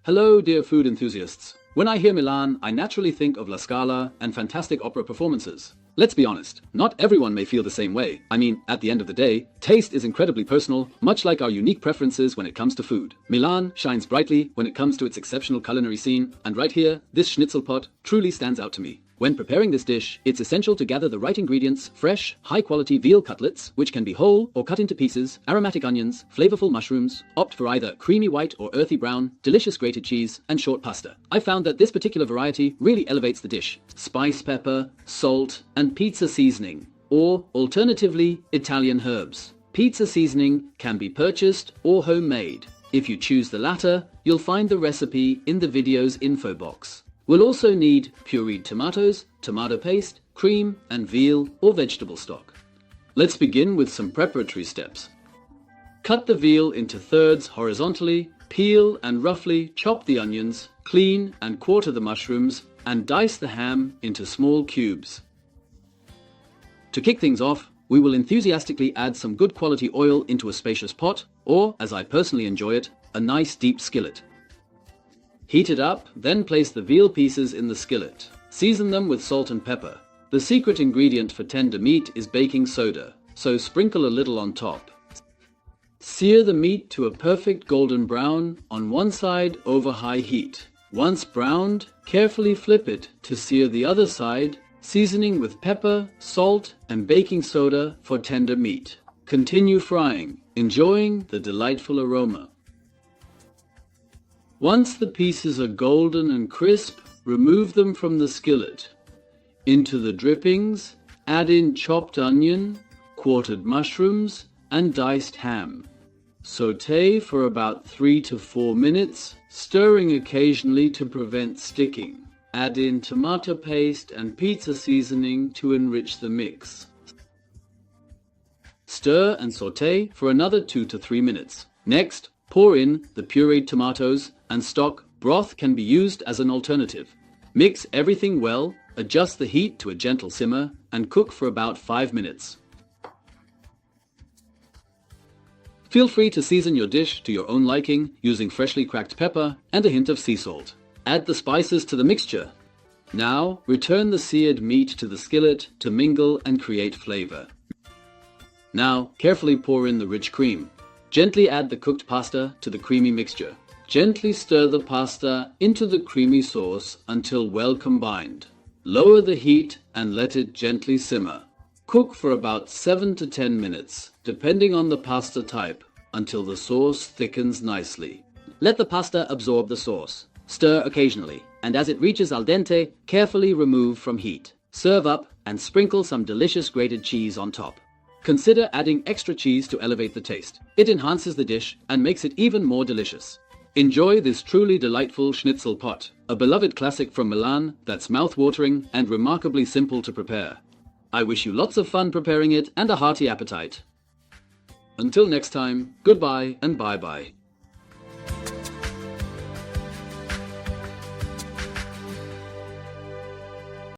Hello, dear food enthusiasts. When I hear Milan, I naturally think of La Scala and fantastic opera performances. Let's be honest, not everyone may feel the same way. I mean, at the end of the day, taste is incredibly personal, much like our unique preferences when it comes to food. Milan shines brightly when it comes to its exceptional culinary scene, and right here, this schnitzel pot truly stands out to me. When preparing this dish, it's essential to gather the right ingredients: fresh, high-quality veal cutlets, which can be whole or cut into pieces, aromatic onions, flavorful mushrooms, opt for either creamy white or earthy brown, delicious grated cheese, and short pasta. I found that this particular variety really elevates the dish. Spice pepper, salt, and pizza seasoning, or alternatively, Italian herbs. Pizza seasoning can be purchased or homemade. If you choose the latter, you'll find the recipe in the video's info box. We'll also need pureed tomatoes, tomato paste, cream, and veal or vegetable stock. Let's begin with some preparatory steps. Cut the veal into thirds horizontally, peel and roughly chop the onions, clean and quarter the mushrooms, and dice the ham into small cubes. To kick things off, we will enthusiastically add some good quality oil into a spacious pot, or, as I personally enjoy it, a nice deep skillet. Heat it up, then place the veal pieces in the skillet. Season them with salt and pepper. The secret ingredient for tender meat is baking soda, so sprinkle a little on top. Sear the meat to a perfect golden brown on one side over high heat. Once browned, carefully flip it to sear the other side, seasoning with pepper, salt, and baking soda for tender meat. Continue frying, enjoying the delightful aroma. Once the pieces are golden and crisp, remove them from the skillet. Into the drippings, add in chopped onion, quartered mushrooms, and diced ham. Sauté for about 3 to 4 minutes, stirring occasionally to prevent sticking. Add in tomato paste and pizza seasoning to enrich the mix. Stir and sauté for another 2 to 3 minutes. Next, pour in the pureed tomatoes and stock. Broth can be used as an alternative. Mix everything well, adjust the heat to a gentle simmer, and cook for about 5 minutes. Feel free to season your dish to your own liking using freshly cracked pepper and a hint of sea salt. Add the spices to the mixture. Now, return the seared meat to the skillet to mingle and create flavor. Now, carefully pour in the rich cream. Gently add the cooked pasta to the creamy mixture. Gently stir the pasta into the creamy sauce until well combined. Lower the heat and let it gently simmer. Cook for about 7 to 10 minutes, depending on the pasta type, until the sauce thickens nicely. Let the pasta absorb the sauce. Stir occasionally, and as it reaches al dente, carefully remove from heat. Serve up and sprinkle some delicious grated cheese on top. Consider adding extra cheese to elevate the taste. It enhances the dish and makes it even more delicious. Enjoy this truly delightful schnitzel pot, a beloved classic from Milan that's mouth-watering and remarkably simple to prepare. I wish you lots of fun preparing it and a hearty appetite. Until next time, goodbye and bye-bye.